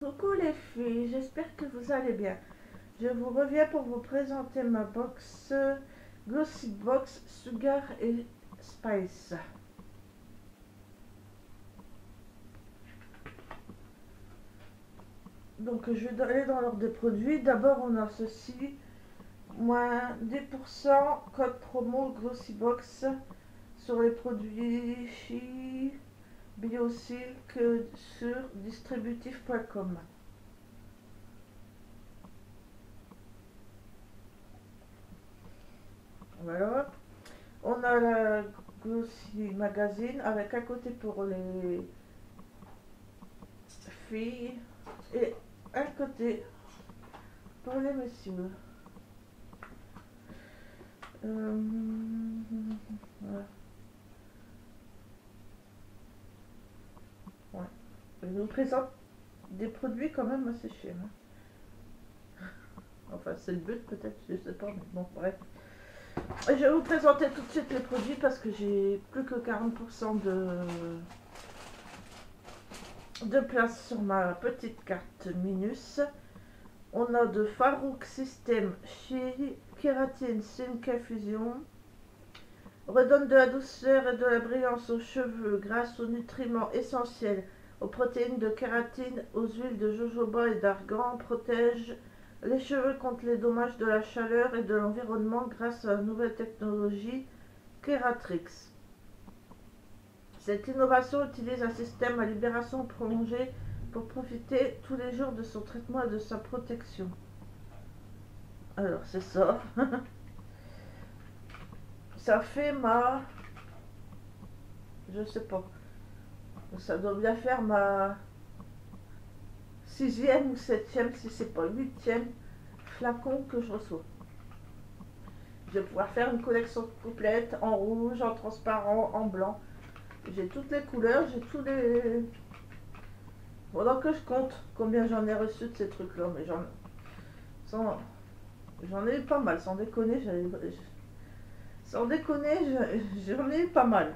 Coucou les filles, j'espère que vous allez bien. Je vous reviens pour vous présenter ma box Glossy Box Sugar et Spice. Donc je vais aller dans l'ordre des produits. D'abord on a ceci, moins 10% code promo Glossy Box sur les produits Biosilk sur distributif.com. Voilà. On a la Glossy Magazine avec un côté pour les filles et un côté pour les messieurs. Voilà. Ouais. Je vous présente des produits quand même assez chers. Enfin, c'est le but peut-être, je sais pas, mais bon, bref. Et je vais vous présenter tout de suite les produits parce que j'ai plus que 40% de place sur ma petite carte Minus. On a de Farouk System chez Kératine Skincare Fusion. Redonne de la douceur et de la brillance aux cheveux grâce aux nutriments essentiels, aux protéines de kératine, aux huiles de jojoba et d'argan. Protège les cheveux contre les dommages de la chaleur et de l'environnement grâce à la nouvelle technologie Keratrix. Cette innovation utilise un système à libération prolongée pour profiter tous les jours de son traitement et de sa protection. Alors c'est ça. Ça fait je sais pas. Ça doit bien faire ma 6e ou 7e, si c'est pas 8e flacon que je reçois. Je vais pouvoir faire une collection complète en rouge, en transparent, en blanc. J'ai toutes les couleurs, j'ai tous les... Pendant que je compte combien j'en ai reçu de ces trucs-là, mais j'en ai eu pas mal, sans déconner, j'en ai eu pas mal.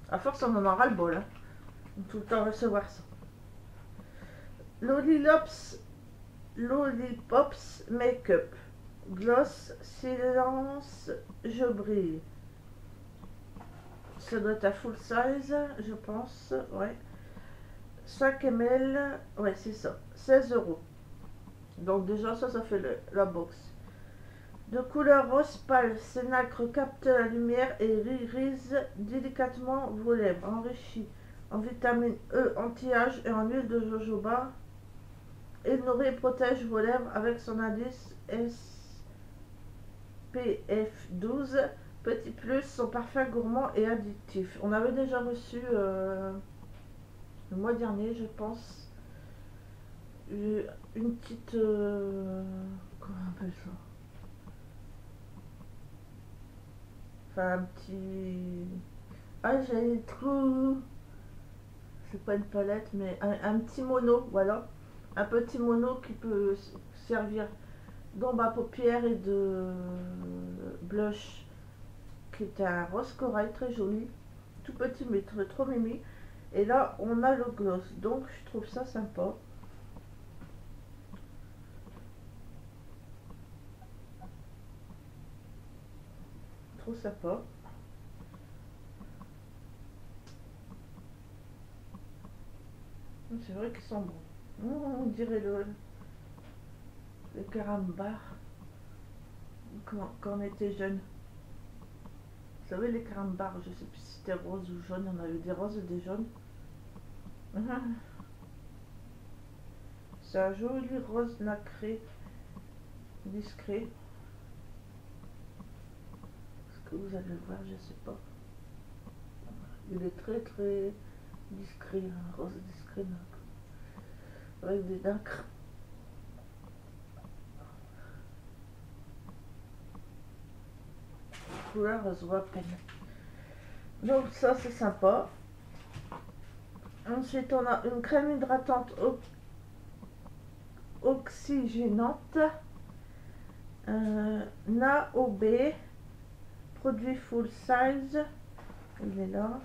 À force, on en aura le bol, hein. Tout le temps recevoir ça. Lollipops Make-up. Gloss Silence Je Brille. Ça doit être à full size, je pense. Ouais. 5 ml. Ouais, c'est ça. 16 €. Donc, déjà, ça fait la box. De couleur rose pâle, ces nacre capte la lumière et irise délicatement vos lèvres. Enrichi en vitamine E anti-âge et en huile de jojoba. Il nourrit et protège vos lèvres avec son indice SPF 12. Petit plus, son parfum gourmand et addictif. On avait déjà reçu le mois dernier, je pense, une petite... comment on appelle ça? Enfin, un petit... Ah, j'ai trop... C'est pas une palette, mais un petit mono, voilà. Un petit mono qui peut servir d'ombre à paupières et de blush, qui est un rose corail très joli, tout petit mais trop mimi. Et là on a le gloss, donc je trouve ça sympa. Trop sympa. C'est vrai qu'ils sont bons. On dirait le carambar quand on était jeune. Vous savez, les carambars, je sais plus si c'était rose ou jaune, on a eu des roses et des jaunes. C'est un joli rose nacré, discret. Est-ce que vous allez le voir, je sais pas. Il est très discret, un rose discret nacre. Avec des nacres. Couleur se voit à peine. Donc ça c'est sympa. Ensuite on a une crème hydratante oxygénante. NaOB. Produit full size. Il est là.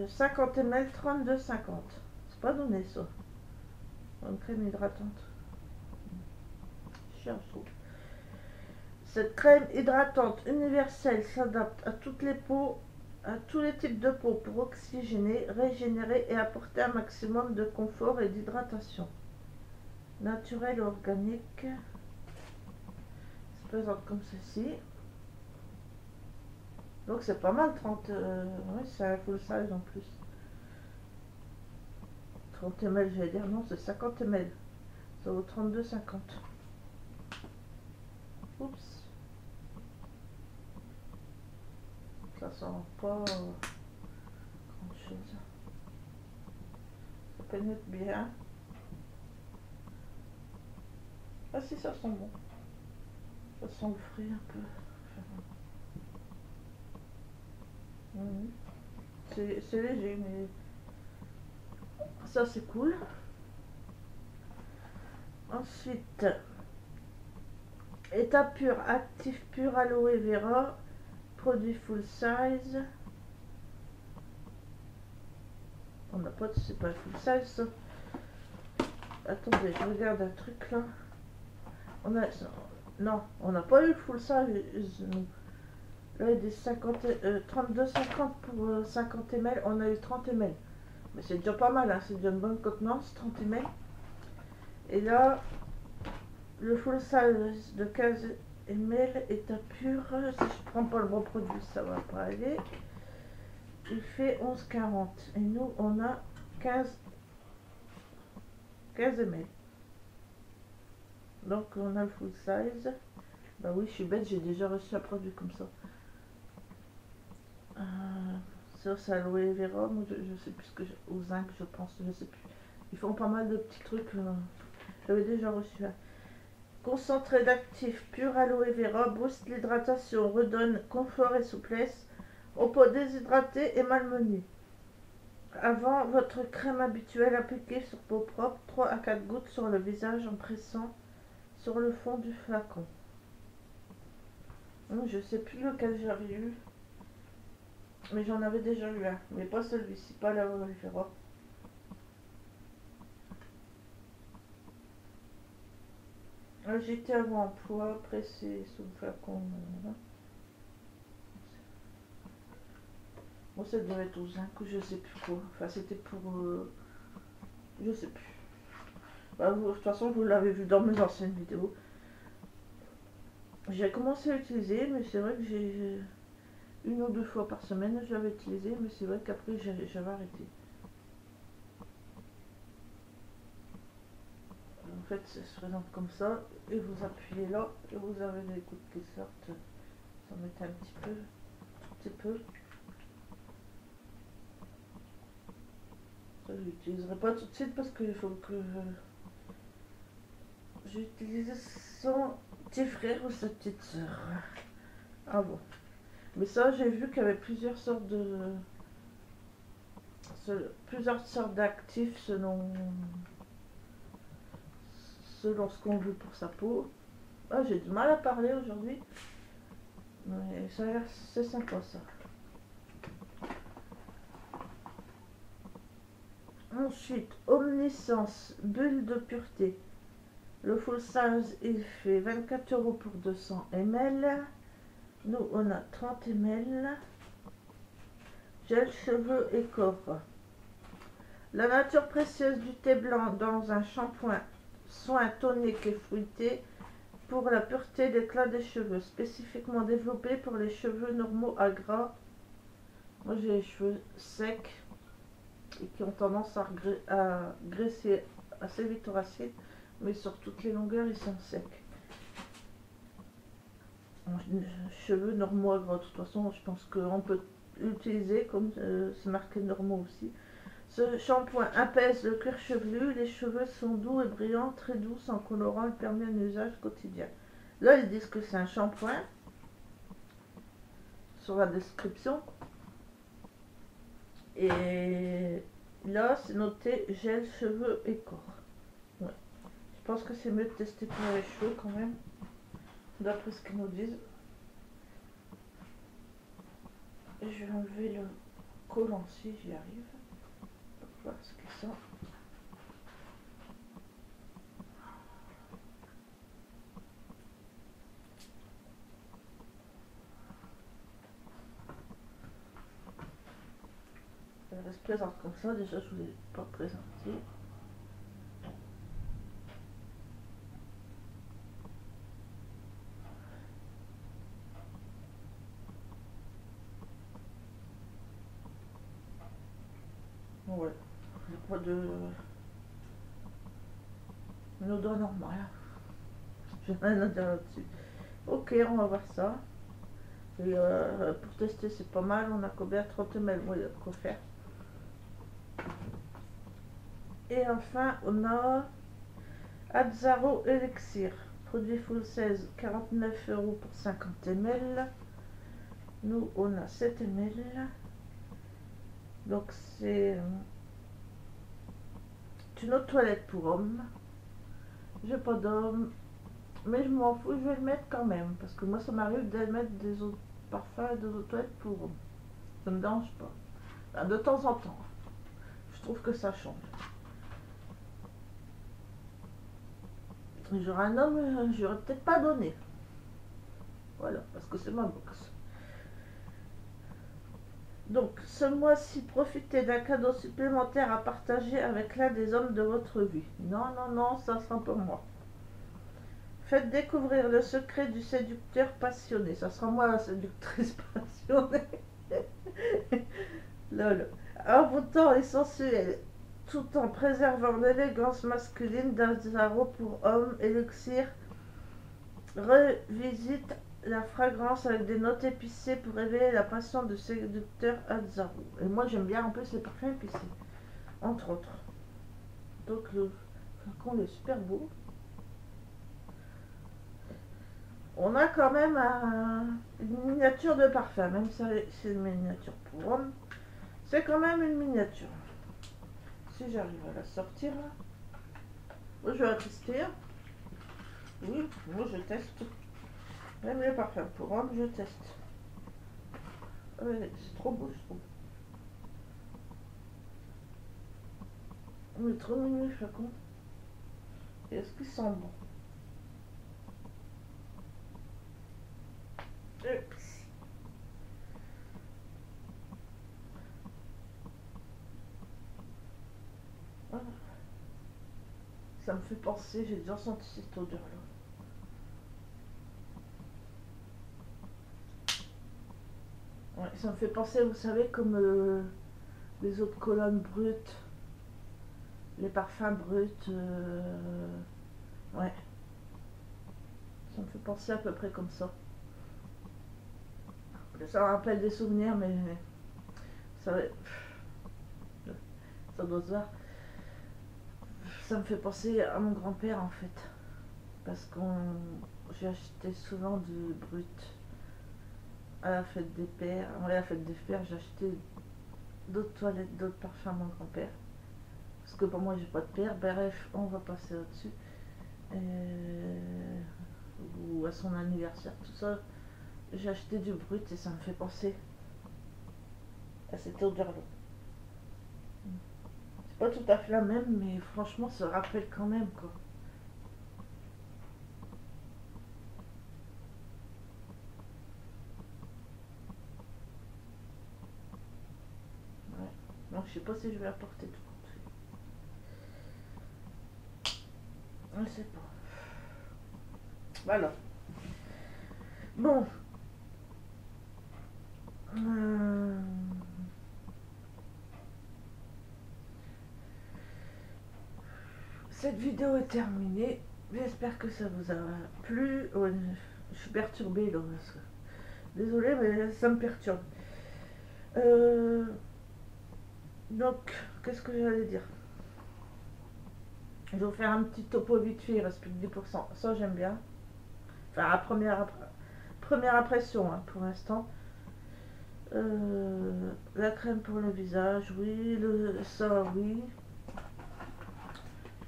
50 ml 32,50. C'est pas donné ça. Une crème hydratante. Cher, je trouve. Cette crème hydratante universelle s'adapte à toutes les peaux, à tous les types de peau pour oxygéner, régénérer et apporter un maximum de confort et d'hydratation. Naturelle et organique. Se présente comme ceci. Donc c'est pas mal, 30. Oui, c'est un full size en plus. 30 ml, je vais dire non, c'est 50 ml. Ça vaut 32,50. Oups. Ça sent pas grand chose. Ça pénètre bien. Ah si, ça sent bon. Ça sent le fruit un peu. C'est léger, mais ça c'est cool. Ensuite, état pur, actif pur aloe vera, produit full size. On n'a pas de, c'est pas full size ça. Attendez, je regarde un truc là. On a, non, on n'a pas eu le full size. Nous. Là, il y a des 32,50 pour 50 ml. On a eu 30 ml. Mais c'est déjà pas mal, hein, c'est déjà une bonne contenance, 30 ml. Et là, le full size de 15 ml est à pur. Si je prends pas le bon produit, ça va pas aller. Il fait 11,40. Et nous, on a 15 ml. Donc, on a le full size. Bah oui, je suis bête, j'ai déjà reçu un produit comme ça. Ça, c'est aloe vera, moi, je sais plus ce que au zinc, je pense, je sais plus. Ils font pas mal de petits trucs. J'avais déjà reçu un. Concentré d'actif pur aloe vera booste l'hydratation, redonne confort et souplesse aux peaux déshydratées et malmenées. Avant votre crème habituelle, appliquée sur peau propre, 3 à 4 gouttes sur le visage en pressant sur le fond du flacon. Je sais plus lequel j'avais eu. Mais j'en avais déjà eu un. Mais pas celui-ci, pas l'aloe vera. J'étais avant emploi, pressé sous le flacon. Voilà. Bon, ça devait être au zinc ou je sais plus quoi. Enfin, c'était pour. Je sais plus. Bah, de toute façon, vous l'avez vu dans mes anciennes vidéos. J'ai commencé à l'utiliser, mais c'est vrai que j'ai. Une ou deux fois par semaine, je l'avais utilisé, mais c'est vrai qu'après, j'avais arrêté. En fait, ça se présente comme ça, et vous appuyez là, et vous avez des gouttes qui sortent. Ça met un petit peu, un petit peu. Ça, je l'utiliserai pas tout de suite parce qu'il faut que j'utilise son petit frère ou sa petite soeur. Ah bon. Mais ça, j'ai vu qu'il y avait plusieurs sortes d'actifs selon ce qu'on veut pour sa peau. Ah, j'ai du mal à parler aujourd'hui. Mais ça a l'air, c'est sympa ça. Ensuite, Omniscience, bulle de pureté. Le full size, il fait 24 € pour 200 ml. Nous, on a 30 ml. Gel, cheveux et corps. La nature précieuse du thé blanc dans un shampoing, soin tonique et fruité pour la pureté d'éclat des cheveux, spécifiquement développé pour les cheveux normaux à gras. Moi, j'ai les cheveux secs et qui ont tendance à graisser assez vite au racine, mais sur toutes les longueurs, ils sont secs. Cheveux normaux à gras, de toute façon, je pense qu'on peut l'utiliser comme c'est marqué normaux aussi. Ce shampoing apaise le cuir chevelu, les cheveux sont doux et brillants, très doux, sans colorant, il permet un usage quotidien. Là, ils disent que c'est un shampoing sur la description. Et là, c'est noté gel, cheveux et corps. Ouais. Je pense que c'est mieux de tester pour les cheveux quand même, d'après ce qu'ils nous disent. Et je vais enlever le collant si j'y arrive. Pour voir ce qu'ils sont. présente comme ça. Déjà, je ne vous l'ai pas présenté. Ouais, il n'y a pas de... Une odeur normale. J'ai rien à dire là-dessus. Ok, on va voir ça. Et pour tester, c'est pas mal. On a combien? 30 ml. Moi, il y a de quoi faire. Et enfin, on a Azzaro Elixir. Produit full 16, 49 € pour 50 ml. Nous, on a 7 ml. Donc, c'est une eau de toilette pour hommes. J'ai pas d'homme. Mais je m'en fous, je vais le mettre quand même. Parce que moi, ça m'arrive de mettre des eaux de parfum et des eaux de toilette pour hommes. Ça me dérange pas. Enfin, de temps en temps. Je trouve que ça change. J'aurais un homme, j'aurais peut-être pas donné. Voilà, parce que c'est ma box. Donc, ce mois-ci, profitez d'un cadeau supplémentaire à partager avec l'un des hommes de votre vie. Non, non, non, ça sera pour moi. Faites découvrir le secret du séducteur passionné. Ça sera moi la séductrice passionnée. Lol. En vous temps et sensuel, tout en préservant l'élégance masculine d'un Zaro pour homme, Elixir revisite la fragrance avec des notes épicées pour révéler la passion de séducteur Azzaro. Et moi j'aime bien en plus les parfums épicés, entre autres. Donc le flacon est super beau. On a quand même une miniature de parfum, même si c'est une miniature pour homme. C'est quand même une miniature. Si j'arrive à la sortir là. Moi je vais la tester. Oui, moi je teste. Même les parfums pour homme, je teste. Ouais, c'est trop beau, je trouve. On est trop mignon le flacon. Et est-ce qu'il sent bon? Ups. Voilà. Ça me fait penser, j'ai déjà senti cette odeur là. Ouais, ça me fait penser, vous savez, comme les eaux de cologne brutes, les parfums bruts. Ouais, ça me fait penser à peu près comme ça. Ça me rappelle des souvenirs, mais ça, ça doit se voir. Ça me fait penser à mon grand-père en fait. Parce qu'on j'ai acheté souvent du brut à la fête des pères. À la fête des pères, j'ai acheté d'autres toilettes, d'autres parfums à mon grand-père. Parce que pour moi, j'ai pas de père. Bref, on va passer au-dessus. Ou à son anniversaire, tout ça. J'ai acheté du brut et ça me fait penser à cette odeur-là. C'est pas tout à fait la même, mais franchement, ça rappelle quand même quoi. Ouais. Donc je sais pas si je vais apporter tout compte. Je sais pas. Voilà. Bon. Cette vidéo est terminée. J'espère que ça vous a plu. Ouais, je suis perturbée là. Désolée, mais ça me perturbe. Donc, qu'est-ce que j'allais dire? Je vais vous faire un petit topo vite fait, il reste plus que 10%. Ça, j'aime bien. Enfin, à première impression, hein, pour l'instant. La crème pour le visage, oui. Ça, oui.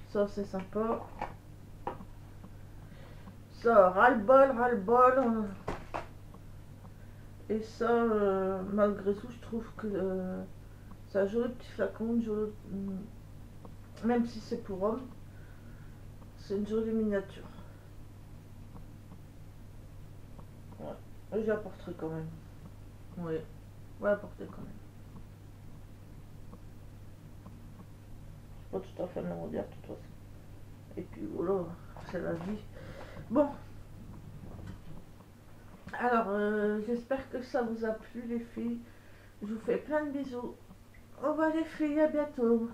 Ça, c'est sympa. Ça, ras-le-bol, ras-le-bol. Et ça, malgré tout, je trouve que c'est un joli petit flacon, même si c'est pour homme, c'est une jolie miniature. Ouais, et j'apporterai quand même. Oui, on va apporter quand même. pas tout à fait le même odeur de toute façon. Et puis voilà, c'est la vie. Bon, alors j'espère que ça vous a plu les filles. Je vous fais plein de bisous. Au revoir les filles, à bientôt.